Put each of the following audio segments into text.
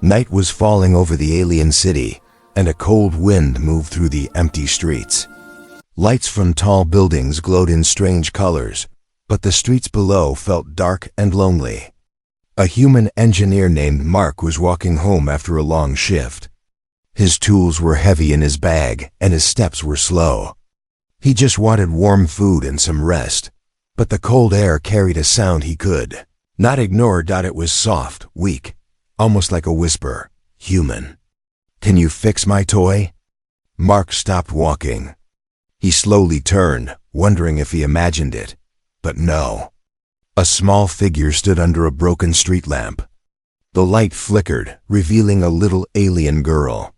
Night was falling over the alien city, and a cold wind moved through the empty streets. Lights from tall buildings glowed in strange colors, but the streets below felt dark and lonely. A human engineer named Mark was walking home after a long shift. His tools were heavy in his bag, and his steps were slow. He just wanted warm food and some rest, but the cold air carried a sound he could not ignore. It was soft, weak, almost like a whisper. Human. Can you fix my toy? Mark stopped walking. He slowly turned, wondering if he imagined it. But no. A small figure stood under a broken street lamp. The light flickered, revealing a little alien girl.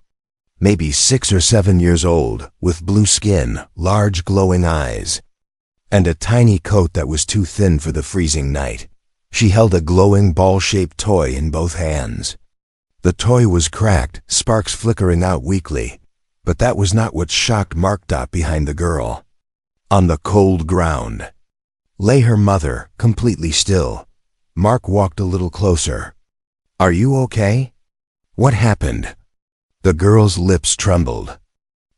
Maybe 6 or 7 years old, with blue skin, large glowing eyes, and a tiny coat that was too thin for the freezing night. She held a glowing ball-shaped toy in both hands. The toy was cracked, sparks flickering out weakly, but that was not what shocked Mark. Behind the girl, on the cold ground, lay her mother, completely still. Mark walked a little closer. Are you okay? What happened? The girl's lips trembled.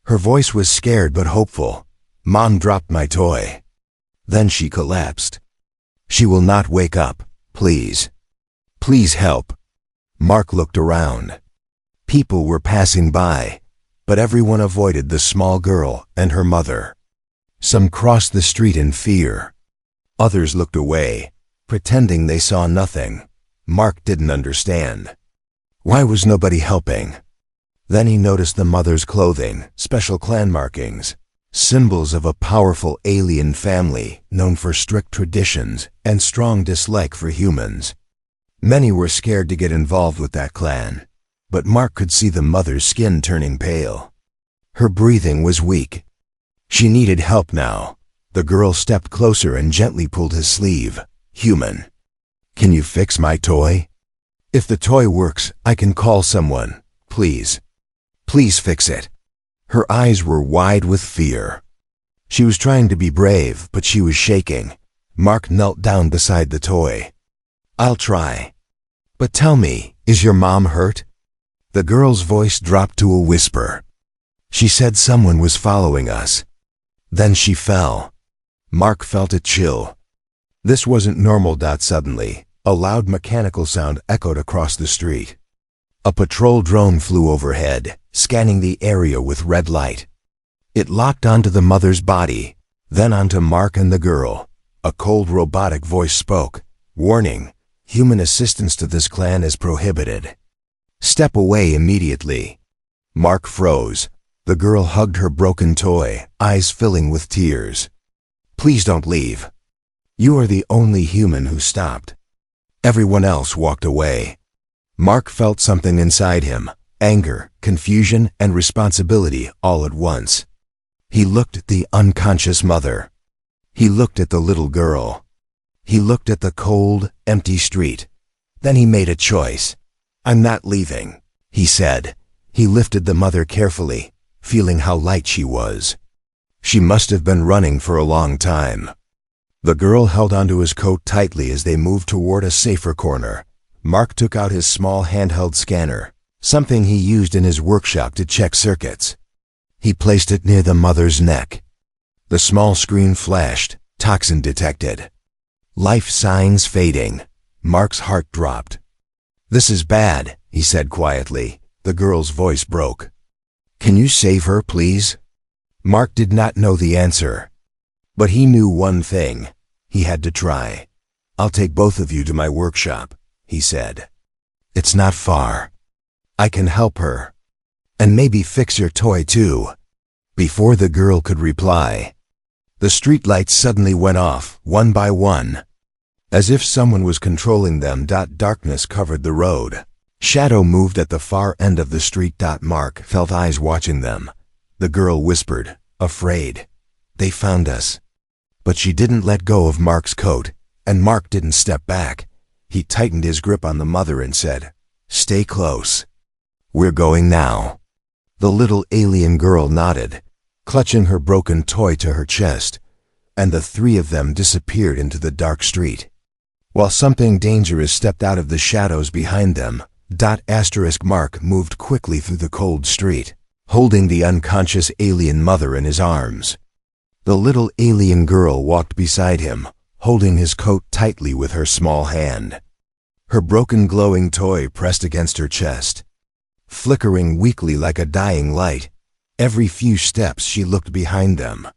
Her voice was scared but hopeful. Mom dropped my toy. Then she collapsed. She will not wake up. Please. Please help. Mark looked around. People were passing by, but everyone avoided the small girl and her mother. Some crossed the street in fear. Others looked away, pretending they saw nothing. Mark didn't understand. Why was nobody helping? Then he noticed the mother's clothing, special clan markings, symbols of a powerful alien family known for strict traditions and strong dislike for humans. Many were scared to get involved with that clan, but Mark could see the mother's skin turning pale. Her breathing was weak. She needed help now. The girl stepped closer and gently pulled his sleeve. Human. Can you fix my toy? If the toy works, I can call someone. Please. Please fix it. Her eyes were wide with fear. She was trying to be brave, but she was shaking. Mark knelt down beside the toy. I'll try. But tell me, is your mom hurt? The girl's voice dropped to a whisper. She said someone was following us. Then she fell. Mark felt a chill. This wasn't normal. Suddenly, a loud mechanical sound echoed across the street. A patrol drone flew overhead, scanning the area with red light. It locked onto the mother's body, then onto Mark and the girl. A cold robotic voice spoke. Warning, human assistance to this clan is prohibited. Step away immediately. Mark froze. The girl hugged her broken toy, eyes filling with tears. Please don't leave. You are the only human who stopped. Everyone else walked away. Mark felt something inside him, anger, confusion, and responsibility all at once. He looked at the unconscious mother. He looked at the little girl. He looked at the cold, empty street. Then he made a choice. I'm not leaving, he said. He lifted the mother carefully, feeling how light she was. She must have been running for a long time. The girl held onto his coat tightly as they moved toward a safer corner. Mark took out his small handheld scanner, something he used in his workshop to check circuits. He placed it near the mother's neck. The small screen flashed, toxin detected. Life signs fading. Mark's heart dropped. This is bad, he said quietly. The girl's voice broke. Can you save her, please? Mark did not know the answer, but he knew one thing. He had to try. I'll take both of you to my workshop, he said. It's not far. I can help her. And maybe fix your toy too. Before the girl could reply, the streetlights suddenly went off, one by one. As if someone was controlling them. Darkness covered the road. Shadow moved at the far end of the street. Mark felt eyes watching them. The girl whispered, afraid. They found us. But she didn't let go of Mark's coat, and Mark didn't step back. He tightened his grip on the mother and said, Stay close. We're going now. The little alien girl nodded, clutching her broken toy to her chest, and the three of them disappeared into the dark street. While something dangerous stepped out of the shadows behind them, Mark moved quickly through the cold street, holding the unconscious alien mother in his arms. The little alien girl walked beside him, holding his coat tightly with her small hand. Her broken glowing toy pressed against her chest, flickering weakly like a dying light. Every few steps she looked behind them,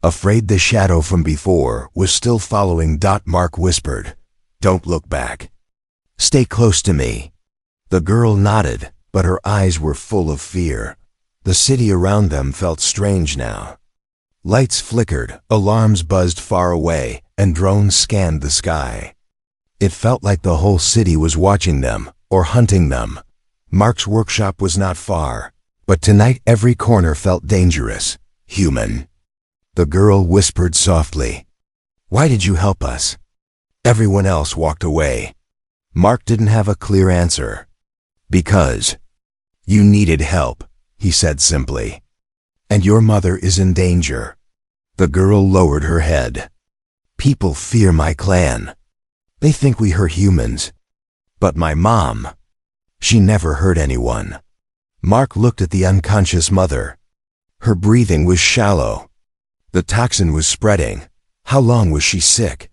afraid the shadow from before was still following. Mark whispered, "Don't look back. Stay close to me." The girl nodded, but her eyes were full of fear. The city around them felt strange now. Lights flickered, alarms buzzed far away, and drones scanned the sky. It felt like the whole city was watching them, or hunting them. Mark's workshop was not far, but tonight every corner felt dangerous, human. The girl whispered softly, "Why did you help us?" Everyone else walked away. Mark didn't have a clear answer. "Because you needed help," he said simply. "And your mother is in danger." The girl lowered her head. "People fear my clan. They think we hurt humans. But my mom, she never hurt anyone." Mark looked at the unconscious mother. Her breathing was shallow. The toxin was spreading. How long was she sick?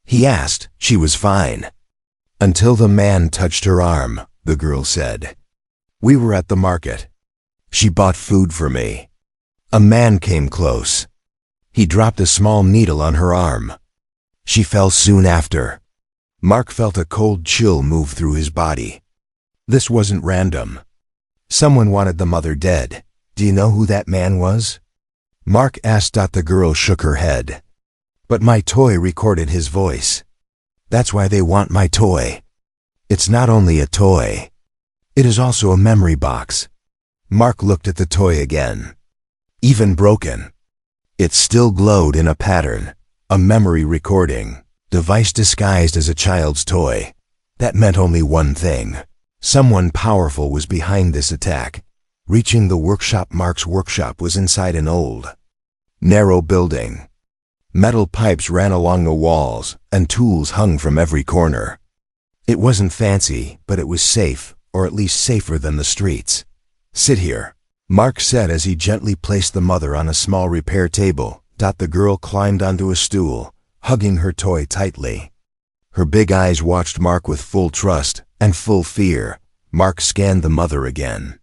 He asked. She was fine. "Until the man touched her arm," the girl said. "We were at the market. She bought food for me. A man came close. He dropped a small needle on her arm. She fell soon after." Mark felt a cold chill move through his body. This wasn't random. Someone wanted the mother dead. "Do you know who that man was?" Mark asked. The girl shook her head. "But my toy recorded his voice. That's why they want my toy. It's not only a toy. It is also a memory box." Mark looked at the toy again. Even broken, it still glowed in a pattern, a memory recording device disguised as a child's toy. That meant only one thing. Someone powerful was behind this attack. Reaching the workshop. Mark's workshop was inside an old, narrow building. Metal pipes ran along the walls, and tools hung from every corner. It wasn't fancy, but it was safe, or at least safer than the streets. "Sit here," Mark said as he gently placed the mother on a small repair table. The girl climbed onto a stool, hugging her toy tightly. Her big eyes watched Mark with full trust and full fear. Mark scanned the mother again.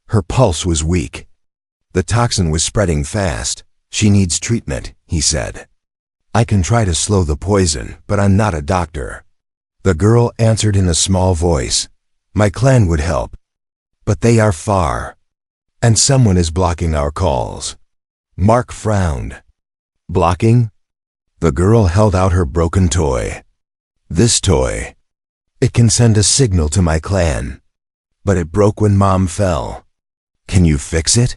Her pulse was weak. The toxin was spreading fast. "She needs treatment," he said. "I can try to slow the poison, but I'm not a doctor." The girl answered in a small voice, "My clan would help, but they are far, and someone is blocking our calls." Mark frowned. "Blocking?" The girl held out her broken toy. "This toy. It can send a signal to my clan, but it broke when Mom fell. Can you fix it?"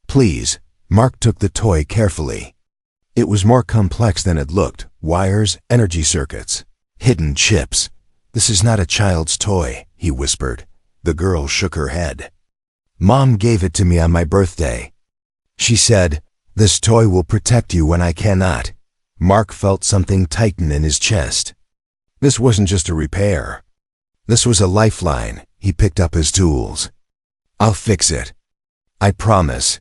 "Please." Mark took the toy carefully. It was more complex than it looked. Wires, energy circuits, hidden chips. "This is not a child's toy," he whispered. The girl shook her head. "Mom gave it to me on my birthday. She said, 'This toy will protect you when I cannot.'" Mark felt something tighten in his chest. This wasn't just a repair. This was a lifeline. He picked up his tools. "I'll fix it. I promise."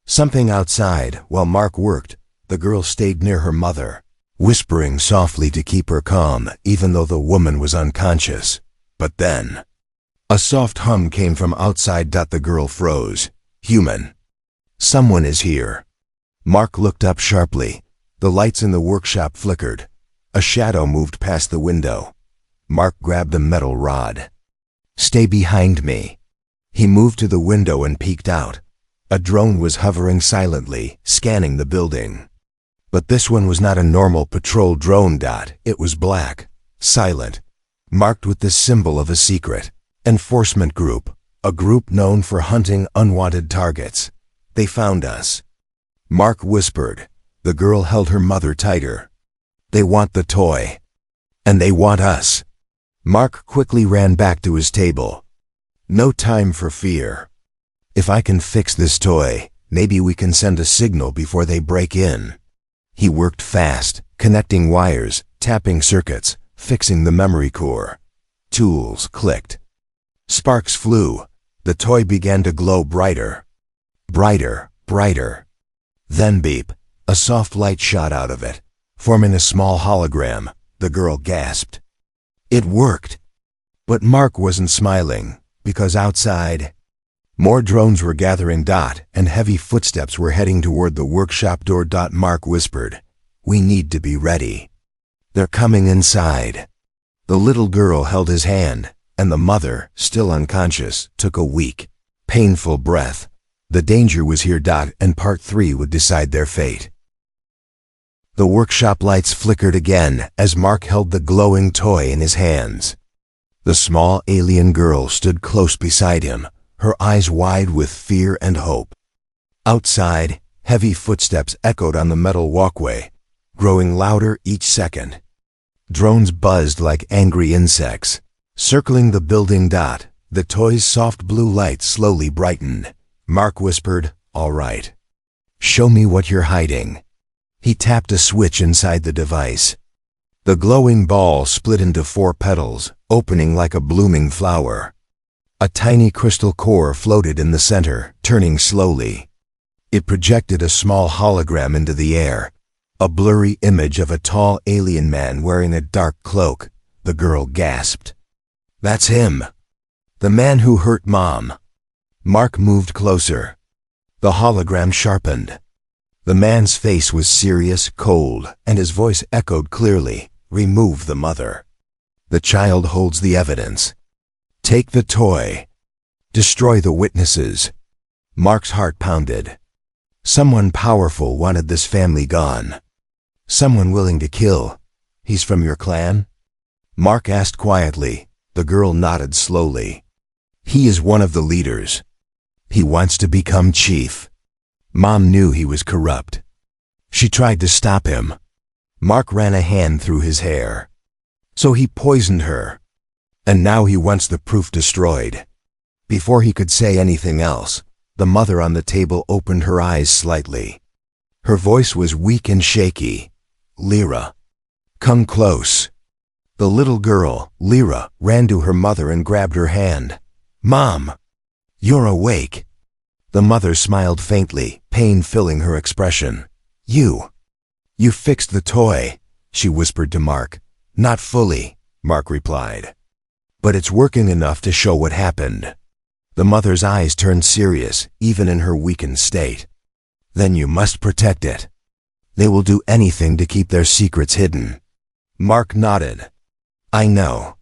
Something outside. While Mark worked, the girl stayed near her mother, whispering softly to keep her calm, even though the woman was unconscious. But then, a soft hum came from outside. The girl froze. "Human. Someone is here." Mark looked up sharply. The lights in the workshop flickered. A shadow moved past the window. Mark grabbed a metal rod. "Stay behind me." He moved to the window and peeked out. A drone was hovering silently, scanning the building. But this one was not a normal patrol drone. It was black, silent, marked with the symbol of a secret enforcement group, a group known for hunting unwanted targets. "They found us," Mark whispered. The girl held her mother tighter. "They want the toy. And they want us." Mark quickly ran back to his table. "No time for fear. If I can fix this toy, maybe we can send a signal before they break in." He worked fast, connecting wires, tapping circuits, fixing the memory core. Tools clicked. Sparks flew. The toy began to glow brighter. Brighter, brighter. Then beep, a soft light shot out of it, forming a small hologram. The girl gasped. It worked. But Mark wasn't smiling, because outside, more drones were gathering. And heavy footsteps were heading toward the workshop door. Mark whispered, "We need to be ready. They're coming inside." The little girl held his hand, and the mother, still unconscious, took a weak, painful breath. The danger was here. And part 3 would decide their fate. The workshop lights flickered again as Mark held the glowing toy in his hands. The small alien girl stood close beside him, her eyes wide with fear and hope. Outside, heavy footsteps echoed on the metal walkway, growing louder each second. Drones buzzed like angry insects, circling the building. The toy's soft blue light slowly brightened. Mark whispered, "All right. Show me what you're hiding." He tapped a switch inside the device. The glowing ball split into 4 petals, opening like a blooming flower. A tiny crystal core floated in the center, turning slowly. It projected a small hologram into the air, a blurry image of a tall alien man wearing a dark cloak. The girl gasped. "That's him. The man who hurt Mom." Mark moved closer. The hologram sharpened. The man's face was serious, cold, and his voice echoed clearly, "Remove the mother. The child holds the evidence. Take the toy. Destroy the witnesses." Mark's heart pounded. Someone powerful wanted this family gone. Someone willing to kill. "He's from your clan?" Mark asked quietly. The girl nodded slowly. "He is one of the leaders. He wants to become chief. Mom knew he was corrupt. She tried to stop him." Mark ran a hand through his hair. "So he poisoned her. And now he wants the proof destroyed." Before he could say anything else, the mother on the table opened her eyes slightly. Her voice was weak and shaky. "Lyra, come close." The little girl, Lyra, ran to her mother and grabbed her hand. "Mom, you're awake." The mother smiled faintly, pain filling her expression. You fixed the toy," she whispered to Mark. "Not fully," Mark replied. "But it's working enough to show what happened." The mother's eyes turned serious, even in her weakened state. "Then you must protect it. They will do anything to keep their secrets hidden." Mark nodded. "I know.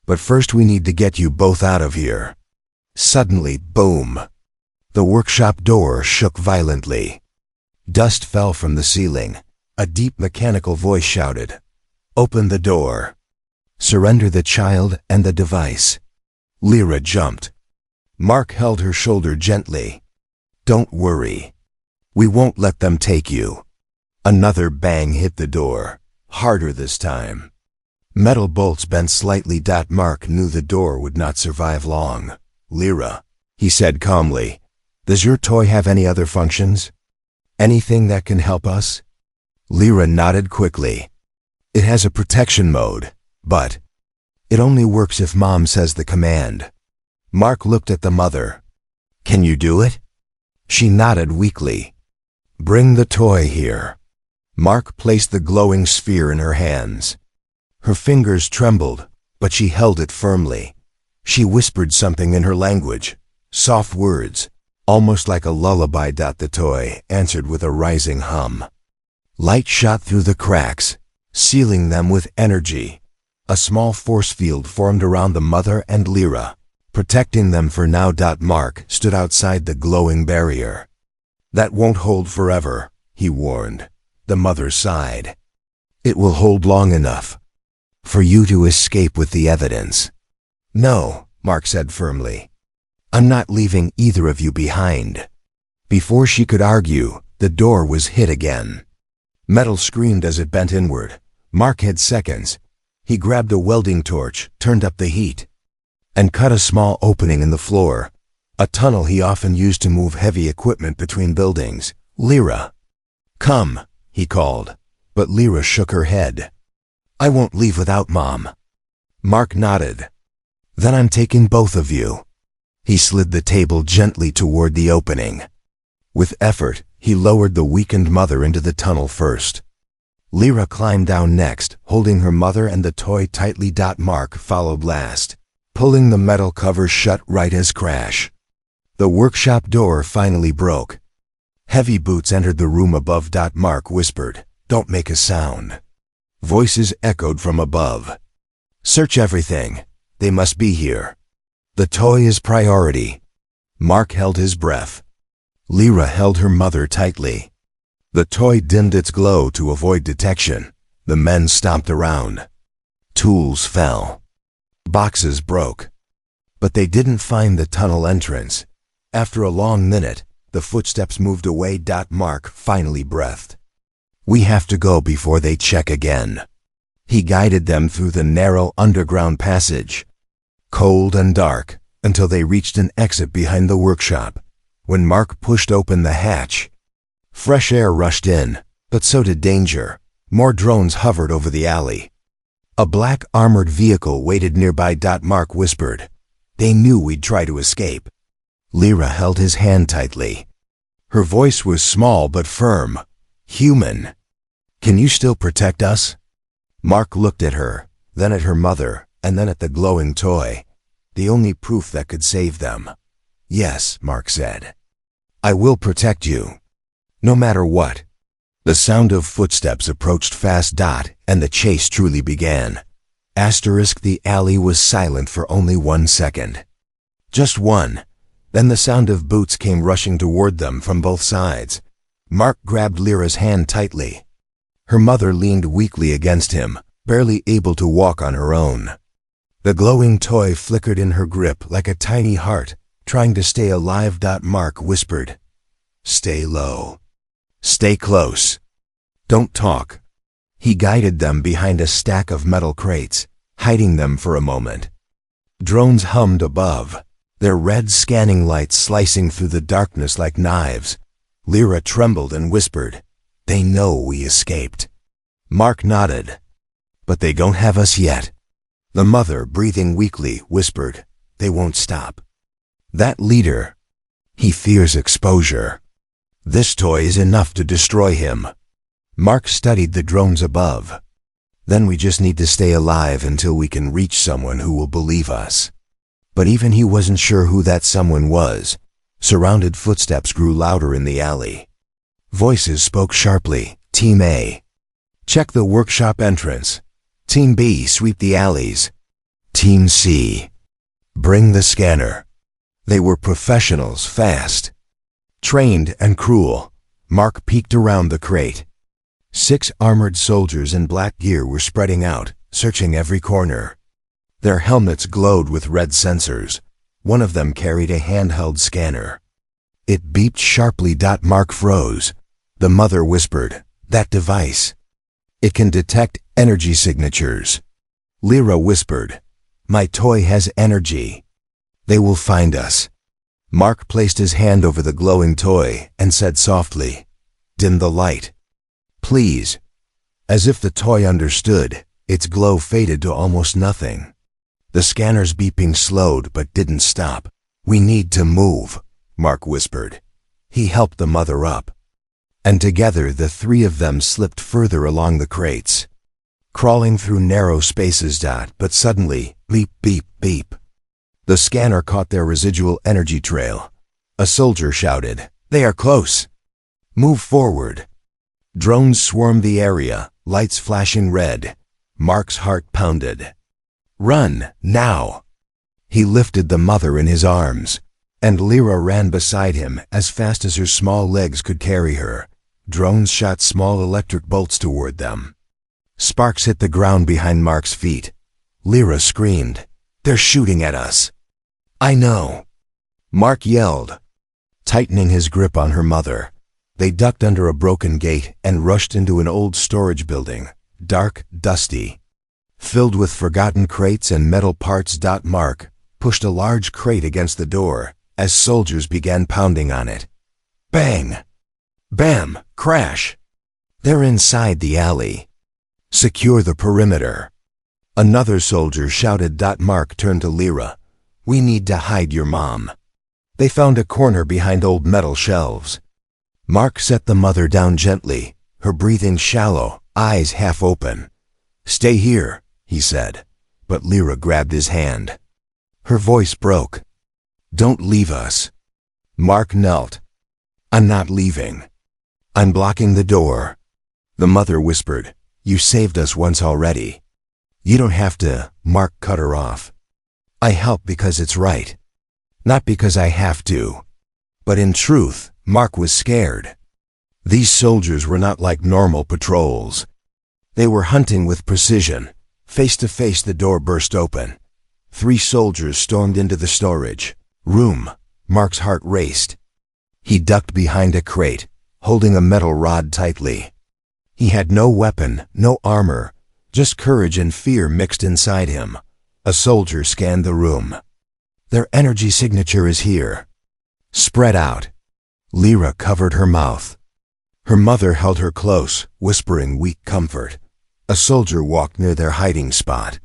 But first we need to get you both out of here." Suddenly, boom! The workshop door shook violently. Dust fell from the ceiling. A deep mechanical voice shouted, "Open the door. Surrender the child and the device." Lyra jumped. Mark held her shoulder gently. "Don't worry. We won't let them take you." Another bang hit the door, harder this time. Metal bolts bent slightly. Mark knew the door would not survive long. "Lyra," he said calmly, "does your toy have any other functions? Anything that can help us?" Lyra nodded quickly. "It has a protection mode, but it only works if Mom says the command." Mark looked at the mother. "Can you do it?" She nodded weakly. "Bring the toy here." Mark placed the glowing sphere in her hands. Her fingers trembled, but she held it firmly. She whispered something in her language, soft words, almost like a lullaby. The toy answered with a rising hum. Light shot through the cracks, sealing them with energy. A small force field formed around the mother and Lyra, protecting them for now. Mark stood outside the glowing barrier. "That won't hold forever," he warned. The mother sighed. "It will hold long enough for you to escape with the evidence." "No," Mark said firmly. "I'm not leaving either of you behind." Before she could argue, the door was hit again. Metal screamed as it bent inward. Mark had seconds. He grabbed a welding torch, turned up the heat, and cut a small opening in the floor, a tunnel he often used to move heavy equipment between buildings. "Lyra, come," he called, but Lyra shook her head. "I won't leave without Mom." Mark nodded. Then I'm taking both of you. He slid the table gently toward the opening. With effort, he lowered the weakened mother into the tunnel first. Lyra climbed down next, holding her mother, and the toy tightly. Mark followed last, pulling the metal cover shut right as crash. The workshop door finally broke. Heavy boots entered the room above. Mark whispered, "Don't make a sound." Voices echoed from above. "Search everything. They must be here. The toy is priority." Mark held his breath. Lyra held her mother tightly. The toy dimmed its glow to avoid detection. The men stomped around. Tools fell. Boxes broke. But they didn't find the tunnel entrance. After a long minute, the footsteps moved away. Mark finally breathed. "We have to go before they check again." He guided them through the narrow underground passage, cold and dark, until they reached an exit behind the workshop. When Mark pushed open the hatch, fresh air rushed in, but so did danger. More drones hovered over the alley. A black armored vehicle waited nearby. Mark whispered, "They knew we'd try to escape." Lyra held his hand tightly. Her voice was small but firm. "Human. Can you still protect us?" Mark looked at her, then at her mother, and then at the glowing toy, the only proof that could save them. "Yes," Mark said. "I will protect you. No matter what." The sound of footsteps approached fast. And the chase truly began. The alley was silent for only 1 second. Just one. Then the sound of boots came rushing toward them from both sides. Mark grabbed Lyra's hand tightly. Her mother leaned weakly against him, barely able to walk on her own. The glowing toy flickered in her grip like a tiny heart, trying to stay alive. Mark whispered, "Stay low. Stay close. Don't talk." He guided them behind a stack of metal crates, hiding them for a moment. Drones hummed above, their red scanning lights slicing through the darkness like knives. Lyra trembled and whispered, "They know we escaped." Mark nodded. "But they don't have us yet." The mother, breathing weakly, whispered, "They won't stop. That leader, he fears exposure. This toy is enough to destroy him." Mark studied the drones above. "Then we just need to stay alive until we can reach someone who will believe us." But even he wasn't sure who that someone was. Surrounded footsteps grew louder in the alley. Voices spoke sharply. "Team A, check the workshop entrance. Team B, sweep the alleys. Team C, bring the scanner." They were professionals, fast, trained and cruel. Mark peeked around the crate. 6 armored soldiers in black gear were spreading out, searching every corner. Their helmets glowed with red sensors. One of them carried a handheld scanner. It beeped sharply. Mark froze. The mother whispered, "That device. It can detect energy signatures." Lyra whispered, "My toy has energy. They will find us." Mark placed his hand over the glowing toy and said softly, "Dim the light, please." As if the toy understood, its glow faded to almost nothing. The scanner's beeping slowed but didn't stop. "We need to move," Mark whispered. He helped the mother up, and together the 3 of them slipped further along the crates, crawling through narrow spaces. But suddenly, beep, beep, beep. The scanner caught their residual energy trail. A soldier shouted, "They are close. Move forward." Drones swarmed the area, lights flashing red. Mark's heart pounded. "Run, now!" He lifted the mother in his arms, and Lyra ran beside him as fast as her small legs could carry her. Drones shot small electric bolts toward them. Sparks hit the ground behind Mark's feet. Lyra screamed, "They're shooting at us." "I know," Mark yelled, tightening his grip on her mother. They ducked under a broken gate and rushed into an old storage building, dark, dusty, filled with forgotten crates and metal parts. Mark pushed a large crate against the door as soldiers began pounding on it. Bang! Bam! Crash! They're inside the alley. Secure the perimeter. Another soldier shouted. Mark turned to Lyra. We need to hide your mom. They found a corner behind old metal shelves. Mark set the mother down gently, her breathing shallow, eyes half open. Stay here, he said, but Lyra grabbed his hand. Her voice broke. Don't leave us. Mark knelt. I'm not leaving. I'm blocking the door. The mother whispered, You saved us once already. You don't have to. Mark cut her off. I help because it's right. Not because I have to. But in truth, Mark was scared. These soldiers were not like normal patrols. They were hunting with precision. Face to face, the door burst open. 3 soldiers stormed into the storage room. Mark's heart raced. He ducked behind a crate, holding a metal rod tightly. He had no weapon, no armor, just courage and fear mixed inside him. A soldier scanned the room. Their energy signature is here. Spread out. Lyra covered her mouth. Her mother held her close, whispering weak comfort. A soldier walked near their hiding spot.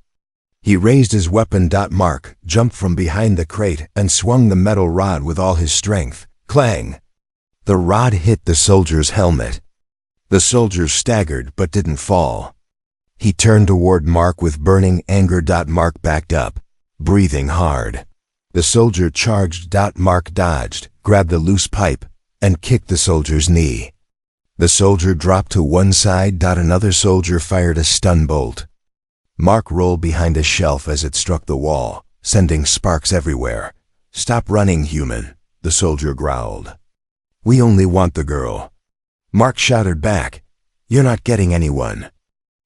He raised his weapon. Mark jumped from behind the crate and swung the metal rod with all his strength. Clang! The rod hit the soldier's helmet. The soldier staggered but didn't fall. He turned toward Mark with burning anger. Mark backed up, breathing hard. The soldier charged. Mark dodged, grabbed a loose pipe, and kicked the soldier's knee. The soldier dropped to one side. Another soldier fired a stun bolt. Mark rolled behind a shelf as it struck the wall, sending sparks everywhere. Stop running, human, the soldier growled. We only want the girl. Mark shouted back, You're not getting anyone.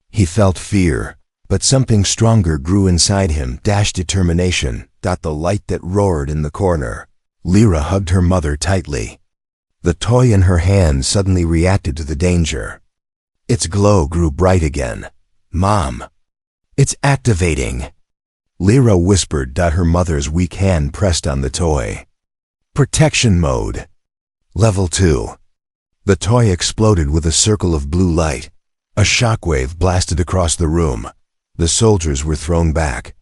He felt fear, but something stronger grew inside him. Determination. The light that roared in the corner. Lyra hugged her mother tightly. The toy in her hand suddenly reacted to the danger. Its glow grew bright again. Mom! It's activating! Lyra whispered. Her mother's weak hand pressed on the toy. Protection mode. Level 2. The toy exploded with a circle of blue light. A shockwave blasted across the room. The soldiers were thrown back,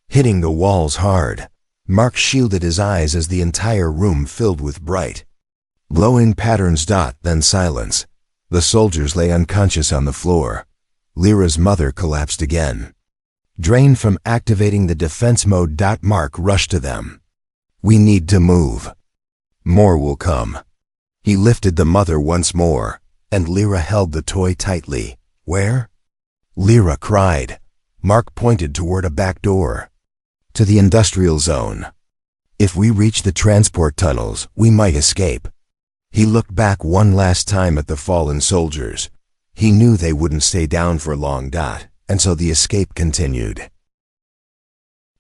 hitting the walls hard. Mark shielded his eyes as the entire room filled with bright, glowing patterns. Then silence. The soldiers lay unconscious on the floor. Lyra's mother collapsed again, drained from activating the defense mode. Mark rushed to them. We need to move. More will come. He lifted the mother once more, and Lyra held the toy tightly. Where? Lyra cried. Mark pointed toward a back door. To the industrial zone. If we reach the transport tunnels, we might escape. He looked back one last time at the fallen soldiers. He knew they wouldn't stay down for long. And so the escape continued.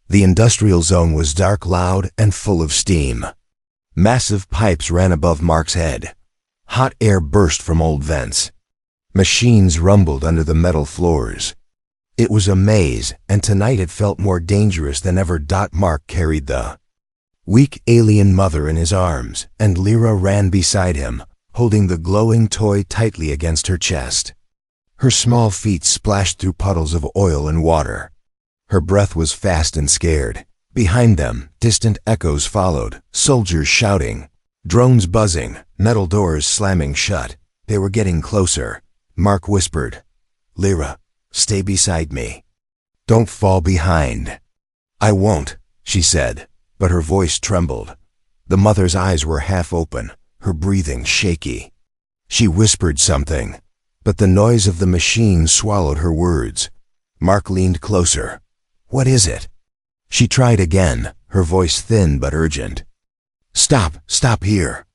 The industrial zone was dark, loud, and full of steam. Massive pipes ran above Mark's head. Hot air burst from old vents. Machines rumbled under the metal floors. It was a maze, and tonight it felt more dangerous than ever. Mark carried the weak alien mother in his arms, and Lyra ran beside him, holding the glowing toy tightly against her chest. Her small feet splashed through puddles of oil and water. Her breath was fast and scared. Behind them, distant echoes followed, soldiers shouting, drones buzzing, metal doors slamming shut. They were getting closer. Mark whispered, Lyra, stay beside me. Don't fall behind. I won't, she said, but her voice trembled. The mother's eyes were half open, her breathing shaky. She whispered something, but the noise of the machine swallowed her words. Mark leaned closer. What is it? She tried again, her voice thin but urgent. Stop here.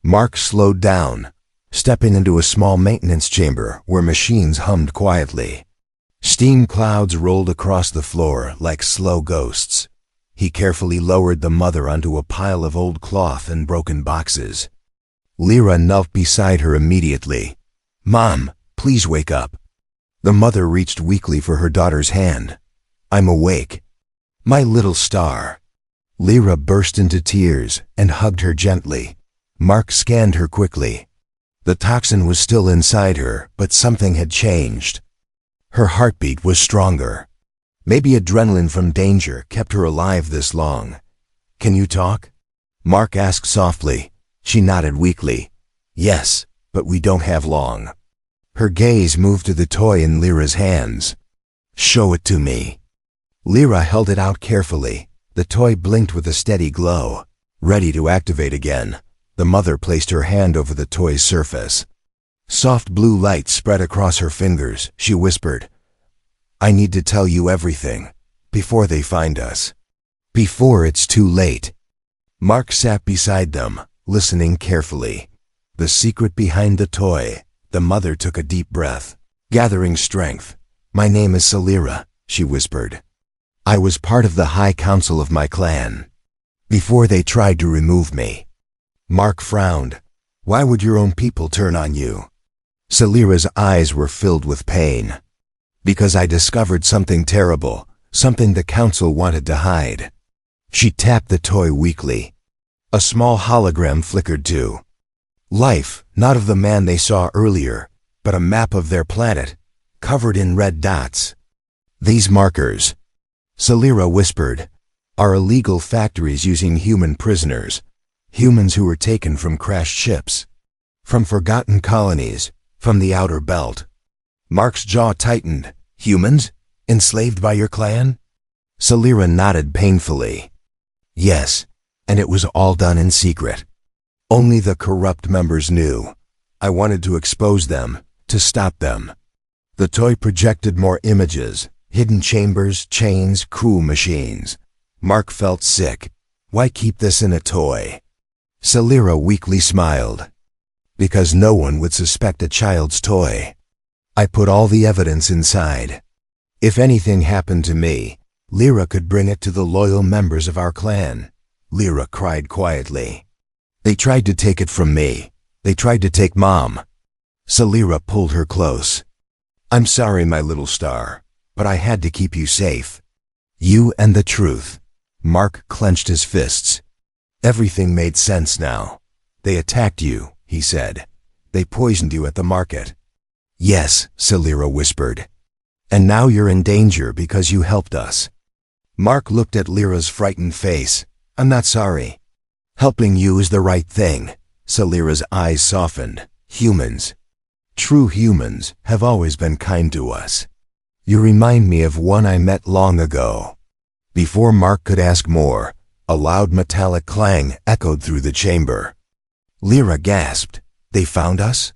Mark slowed down, stepping into a small maintenance chamber where machines hummed quietly. Steam clouds rolled across the floor like slow ghosts. He carefully lowered the mother onto a pile of old cloth and broken boxes. Lyra knelt beside her immediately. Mom, please wake up. The mother reached weakly for her daughter's hand. I'm awake. My little star. Lyra burst into tears and hugged her gently. Mark scanned her quickly. The toxin was still inside her, but something had changed. Her heartbeat was stronger. Maybe adrenaline from danger kept her alive this long. Can you talk? Mark asked softly. She nodded weakly. Yes, but we don't have long. Her gaze moved to the toy in Lyra's hands. Show it to me. Lyra held it out carefully. The toy blinked with a steady glow. Ready to activate again, the mother placed her hand over the toy's surface. Soft blue light spread across her fingers. She whispered, I need to tell you everything, before they find us. Before it's too late. Mark sat beside them, listening carefully. The secret behind the toy. The mother took a deep breath. Gathering strength. My name is Salira, she whispered. I was part of the High Council of my clan. Before they tried to remove me. Mark frowned. Why would your own people turn on you? Salira's eyes were filled with pain. Because I discovered something terrible, something the council wanted to hide. She tapped the toy weakly. A small hologram flickered too. Life, not of the man they saw earlier, but a map of their planet, covered in red dots. These markers, Salira whispered, are illegal factories using human prisoners, humans who were taken from crashed ships, from forgotten colonies, from the outer belt. Mark's jaw tightened. Humans? Enslaved by your clan? Salira nodded painfully. Yes, and it was all done in secret. Only the corrupt members knew. I wanted to expose them, to stop them. The toy projected more images, hidden chambers, chains, cruel machines. Mark felt sick. Why keep this in a toy? Salira weakly smiled. Because no one would suspect a child's toy. I put all the evidence inside. If anything happened to me, Lyra could bring it to the loyal members of our clan. Lyra cried quietly. They tried to take it from me. They tried to take Mom. Salira pulled her close. I'm sorry, my little star, but I had to keep you safe. You and the truth. Mark clenched his fists. Everything made sense now. They attacked you, he said. They poisoned you at the market. Yes, Salira whispered. And now you're in danger because you helped us. Mark looked at Lyra's frightened face. I'm not sorry. Helping you is the right thing. Salira's eyes softened. Humans. True humans have always been kind to us. You remind me of one I met long ago. Before Mark could ask more, a loud metallic clang echoed through the chamber. Lyra gasped. They found us?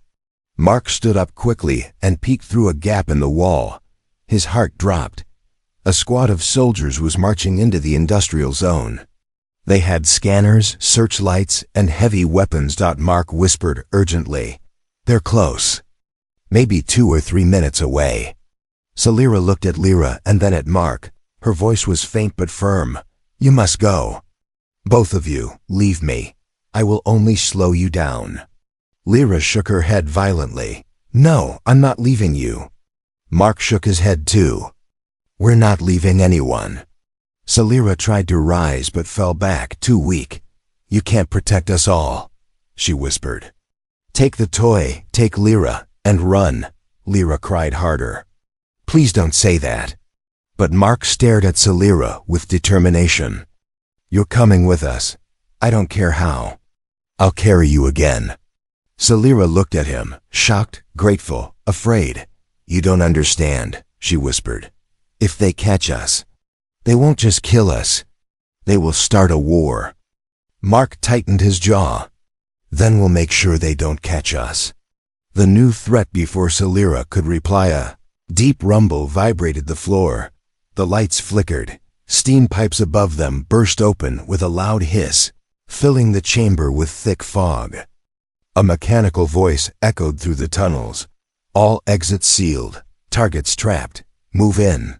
Mark stood up quickly and peeked through a gap in the wall. His heart dropped. A squad of soldiers was marching into the industrial zone. They had scanners, searchlights, and heavy weapons. Mark whispered urgently. They're close. Maybe 2 or 3 minutes away. Salira looked at Lyra and then at Mark. Her voice was faint but firm. You must go. Both of you, leave me. I will only slow you down. Lyra shook her head violently. No, I'm not leaving you. Mark shook his head too. We're not leaving anyone. Salira tried to rise but fell back, too weak. You can't protect us all, she whispered. Take the toy, take Lyra, and run, Lyra cried harder. Please don't say that. But Mark stared at Salira with determination. You're coming with us. I don't care how. I'll carry you again. Salira looked at him, shocked, grateful, afraid. You don't understand, she whispered. If they catch us, they won't just kill us. They will start a war. Mark tightened his jaw. Then we'll make sure they don't catch us. The new threat before Salira could reply. A deep rumble vibrated the floor. The lights flickered. Steam pipes above them burst open with a loud hiss, filling the chamber with thick fog. A mechanical voice echoed through the tunnels. All exits sealed. Targets trapped. Move in.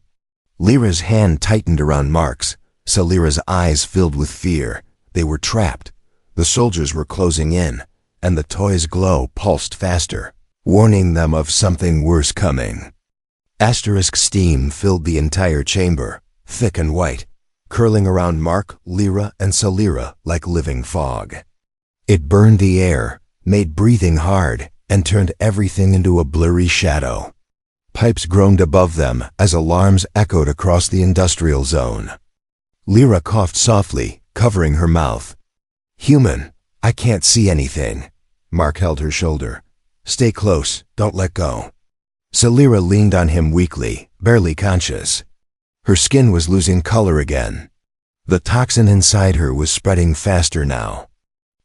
Lyra's hand tightened around Mark's. Salira's eyes filled with fear. They were trapped. The soldiers were closing in, and the toy's glow pulsed faster, warning them of something worse coming. Asterisk steam filled the entire chamber, thick and white, curling around Mark, Lyra, and Salira like living fog. It burned the air, made breathing hard, and turned everything into a blurry shadow. Pipes groaned above them as alarms echoed across the industrial zone. Lyra coughed softly, covering her mouth. "Human, I can't see anything." Mark held her shoulder. "Stay close, don't let go." Lyra leaned on him weakly, barely conscious. Her skin was losing color again. The toxin inside her was spreading faster now.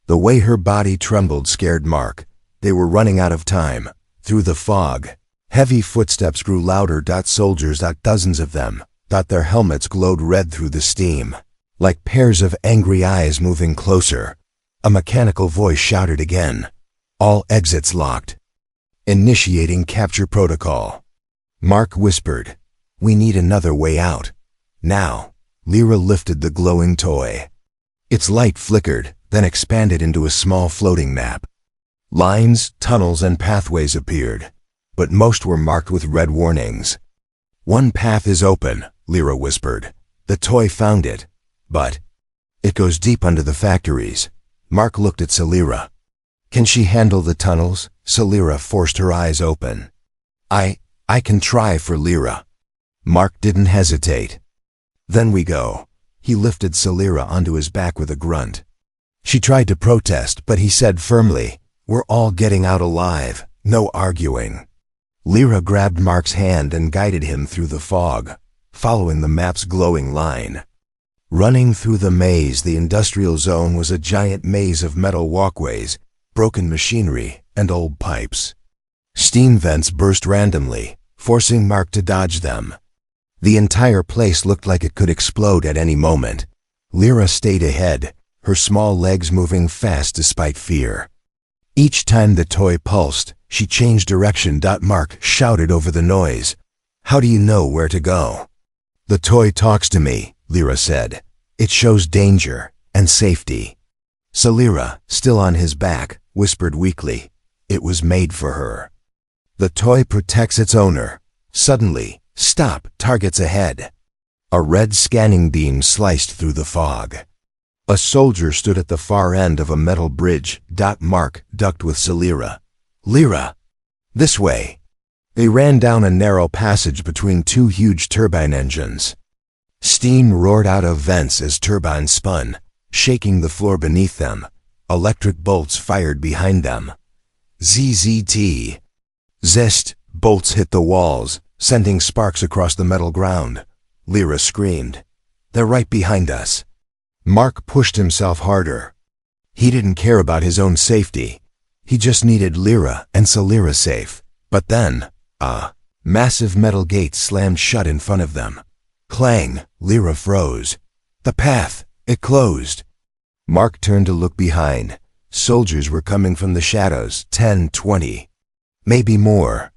The way her body trembled scared Mark. They were running out of time. Through the fog, heavy footsteps grew louder. Soldiers, dozens of them. Their helmets glowed red through the steam, like pairs of angry eyes moving closer. A mechanical voice shouted again. "All exits locked. Initiating capture protocol." Mark whispered, "We need another way out. Now." Lyra lifted the glowing toy. Its light flickered, then expanded into a small floating map. Lines, tunnels, and pathways appeared, but most were marked with red warnings. "One path is open," Lyra whispered. "The toy found it, but it goes deep under the factories." Mark looked at Lyra. "Can she handle the tunnels?" Lyra forced her eyes open. I can try for Lyra." Mark didn't hesitate. "Then we go." He lifted Lyra onto his back with a grunt. She tried to protest, but he said firmly, "We're all getting out alive, no arguing." Lyra grabbed Mark's hand and guided him through the fog, following the map's glowing line. Running through the maze, the industrial zone was a giant maze of metal walkways, broken machinery, and old pipes. Steam vents burst randomly, forcing Mark to dodge them. The entire place looked like it could explode at any moment. Lyra stayed ahead, her small legs moving fast despite fear. Each time the toy pulsed, she changed direction. Mark shouted over the noise, "How do you know where to go?" "The toy talks to me," Lyra said. "It shows danger and safety." Lyra, still on his back, whispered weakly, "It was made for her." "The toy protects its owner." Suddenly, "Stop, targets ahead." A red scanning beam sliced through the fog. A soldier stood at the far end of a metal bridge. Mark ducked with Lyra. "Lyra, this way." They ran down a narrow passage between two huge turbine engines. Steam roared out of vents as turbines spun, shaking the floor beneath them. Electric bolts fired behind them. ZZT. Zest, bolts hit the walls, sending sparks across the metal ground. Lyra screamed, "They're right behind us." Mark pushed himself harder. He didn't care about his own safety. He just needed Lyra and Lyra safe. But then, a massive metal gate slammed shut in front of them. Clang, Lyra froze. The path, it closed. Mark turned to look behind. Soldiers were coming from the shadows, 10, 20, maybe more.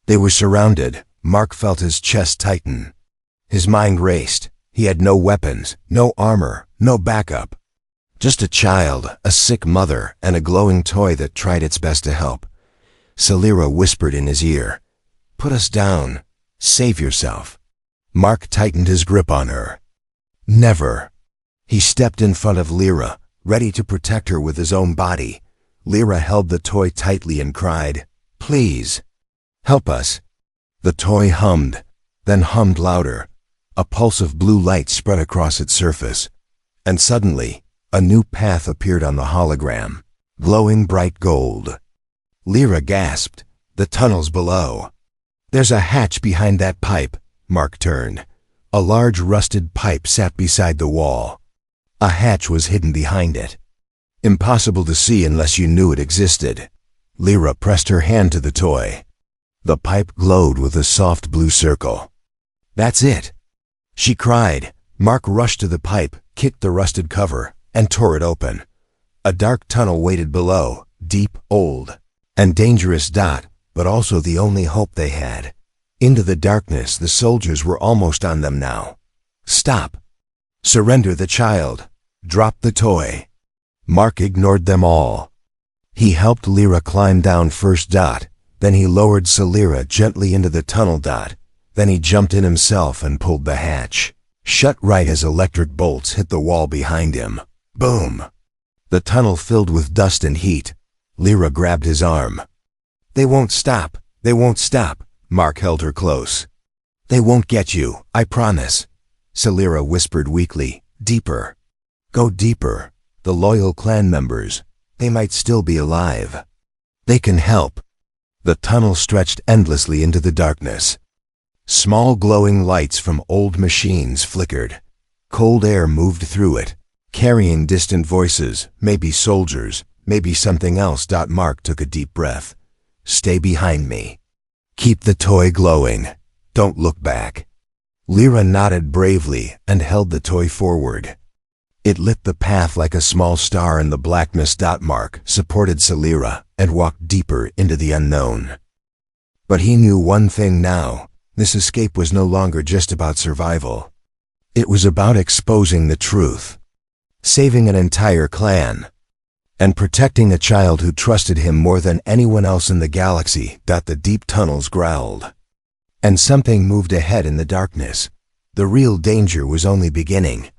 They were surrounded. Mark felt his chest tighten. His mind raced. He had no weapons, no armor, no backup. Just a child, a sick mother, and a glowing toy that tried its best to help. Lyra whispered in his ear, "Put us down. Save yourself." Mark tightened his grip on her. "Never." He stepped in front of Lyra, ready to protect her with his own body. Lyra held the toy tightly and cried, "Please, help us." The toy hummed, then hummed louder. A pulse of blue light spread across its surface. And suddenly, a new path appeared on the hologram, glowing bright gold. Lyra gasped, "The tunnel's below." "There's a hatch behind that pipe." Mark turned. A large rusted pipe sat beside the wall. A hatch was hidden behind it. Impossible to see unless you knew it existed. Lyra pressed her hand to the toy. The pipe glowed with a soft blue circle. "That's it!" she cried. Mark rushed to the pipe, kicked the rusted cover, and tore it open. A dark tunnel waited below, deep, old, and dangerous. But also the only hope they had. Into the darkness, the soldiers were almost on them now. "Stop! Surrender the child! Drop the toy!" Mark ignored them all. He helped Lyra climb down first. Then he lowered Lyra gently into the tunnel. Then he jumped in himself and pulled the hatch shut right as electric bolts hit the wall behind him. Boom! The tunnel filled with dust and heat. Lyra grabbed his arm. "They won't stop! They won't stop! Mark held her close. They won't get you, I promise. Salira whispered weakly. Deeper. Go deeper. The loyal clan members. They might still be alive. They can help. The tunnel stretched endlessly into the darkness. Small glowing lights from old machines flickered. Cold air moved through it, carrying distant voices, maybe soldiers, maybe something else. Mark took a deep breath. Stay behind me. Keep the toy glowing. Don't look back. Lyra nodded bravely and held the toy forward. It lit the path like a small star in the blackness. Mark supported Salira and walked deeper into the unknown. But he knew one thing now. This escape was no longer just about survival. It was about exposing the truth, saving an entire clan, and protecting a child who trusted him more than anyone else in the galaxy. The deep tunnels growled. And something moved ahead in the darkness. The real danger was only beginning.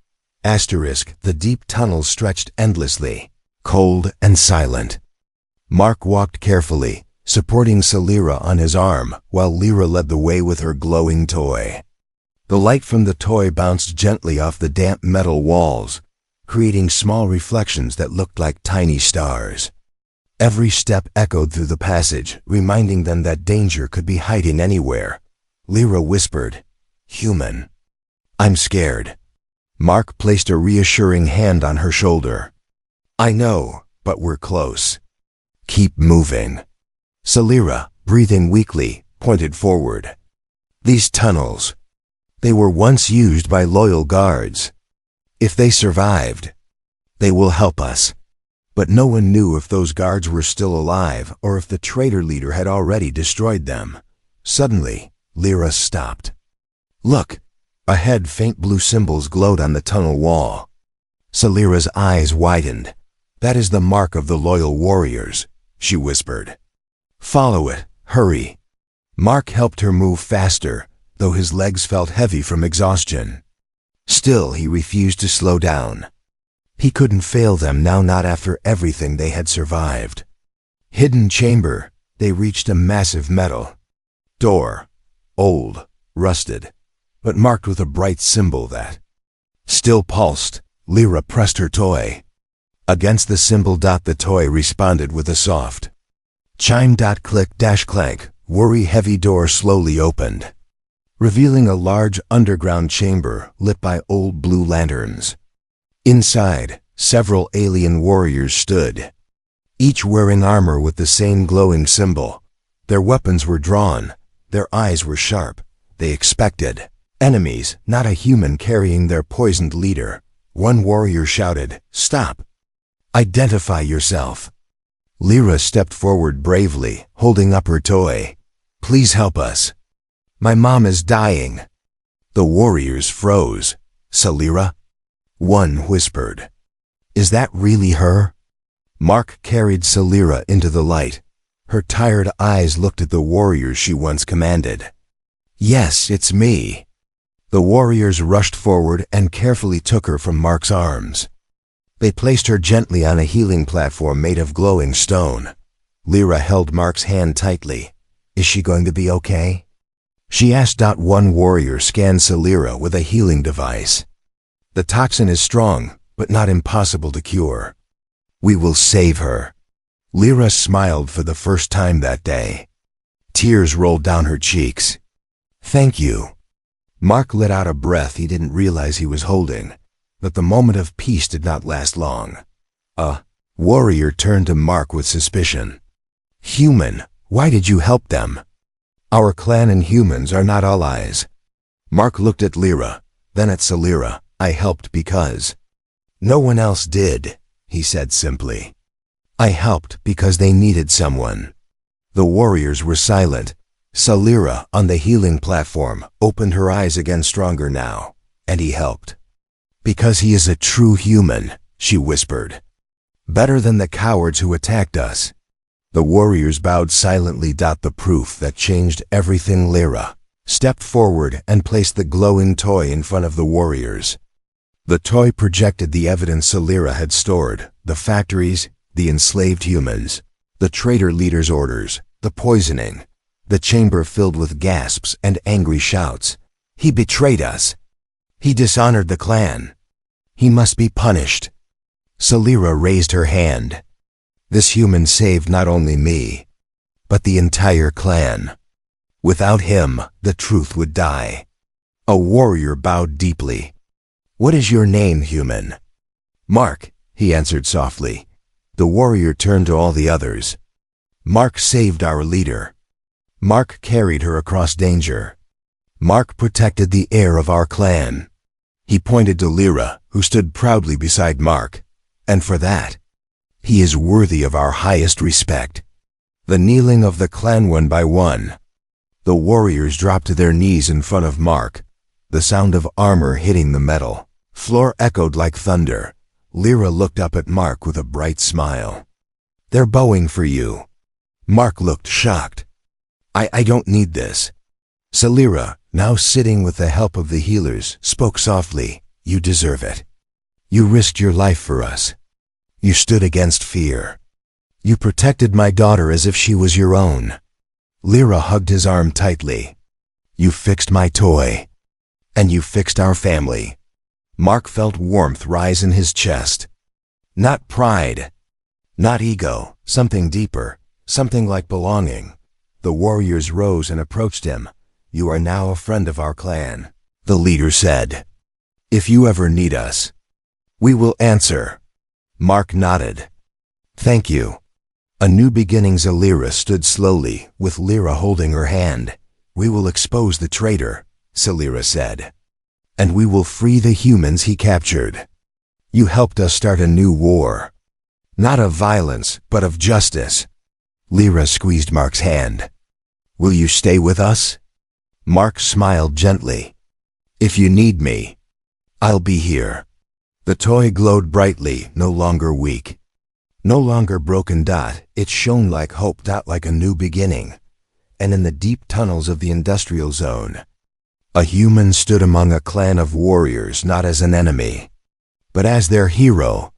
The deep tunnels stretched endlessly, cold and silent. Mark walked carefully, supporting Salira on his arm, while Lyra led the way with her glowing toy. The light from the toy bounced gently off the damp metal walls, creating small reflections that looked like tiny stars. Every step echoed through the passage, reminding them that danger could be hiding anywhere. Lyra whispered, "Human." "I'm scared." Mark placed a reassuring hand on her shoulder. "I know, but we're close. Keep moving." Salira, breathing weakly, pointed forward. These tunnels. They were once used by loyal guards. If they survived, they will help us. But no one knew if those guards were still alive or if the traitor leader had already destroyed them. Suddenly, Lyra stopped. "Look!" Ahead, faint blue symbols glowed on the tunnel wall. Salira's eyes widened. "That is the mark of the loyal warriors," she whispered. "Follow it. Hurry." Mark helped her move faster, though his legs felt heavy from exhaustion. Still, he refused to slow down. He couldn't fail them now, not after everything they had survived. Hidden chamber. They reached a massive metal door, old, rusted, but marked with a bright symbol that still pulsed. Lyra pressed her toy against the symbol. The toy responded with a soft chime. Click clank. Worry-heavy door slowly opened, revealing a large underground chamber lit by old blue lanterns. Inside, several alien warriors stood, each wearing armor with the same glowing symbol. Their weapons were drawn, their eyes were sharp. They expected enemies, not a human carrying their poisoned leader. One warrior shouted, "Stop! Identify yourself." Lyra stepped forward bravely, holding up her toy. "Please help us. My mom is dying." The warriors froze. "Salira?" one whispered. "Is that really her?" Mark carried Salira into the light. Her tired eyes looked at the warriors she once commanded. "Yes, it's me." The warriors rushed forward and carefully took her from Mark's arms. They placed her gently on a healing platform made of glowing stone. Lyra held Mark's hand tightly. "Is she going to be okay?" she asked. One warrior scanned Salira with a healing device. "The toxin is strong, but not impossible to cure. We will save her." Lyra smiled for the first time that day. Tears rolled down her cheeks. "Thank you." Mark let out a breath he didn't realize he was holding, but the moment of peace did not last long. A warrior turned to Mark with suspicion. "Human, why did you help them?" "Our clan and humans are not allies." Mark looked at Lyra, then at Salira. "I helped because no one else did," he said simply. "I helped because they needed someone." The warriors were silent. Salira, on the healing platform, opened her eyes again, stronger now. "And he helped because he is a true human," she whispered. "Better than the cowards who attacked us." The warriors bowed silently. The proof that changed everything. Lyra stepped forward and placed the glowing toy in front of the warriors. The toy projected the evidence Salira had stored: the factories, the enslaved humans, the traitor leader's orders, the poisoning. The chamber filled with gasps and angry shouts. He betrayed us. He dishonored the clan. He must be punished. Salira raised her hand. This human saved not only me, but the entire clan. Without him, the truth would die. A warrior bowed deeply. What is your name, human? Mark, he answered softly. The warrior turned to all the others. Mark saved our leader. Mark carried her across danger. Mark protected the heir of our clan. He pointed to Lyra, who stood proudly beside Mark, and for that, he is worthy of our highest respect. The kneeling of the clan one by one. The warriors dropped to their knees in front of Mark, the sound of armor hitting the metal. Floor echoed like thunder. Lyra looked up at Mark with a bright smile. They're bowing for you. Mark looked shocked. I don't need this. Salira, now sitting with the help of the healers, spoke softly. You deserve it. You risked your life for us. You stood against fear. You protected my daughter as if she was your own. Lyra hugged his arm tightly. You fixed my toy. And you fixed our family. Mark felt warmth rise in his chest. Not pride. Not ego. Something deeper. Something like belonging. The warriors rose and approached him. You are now a friend of our clan, the leader said. If you ever need us, we will answer. Mark nodded. Thank you. A new beginning. Salira stood slowly, with Lyra holding her hand. We will expose the traitor, Salira said. And we will free the humans he captured. You helped us start a new war. Not of violence, but of justice. Lyra squeezed Mark's hand. Will you stay with us? Mark smiled gently. If you need me, I'll be here. The toy glowed brightly, no longer weak. No longer broken. It shone like hope. Like a new beginning. And in the deep tunnels of the industrial zone, a human stood among a clan of warriors, not as an enemy, but as their hero,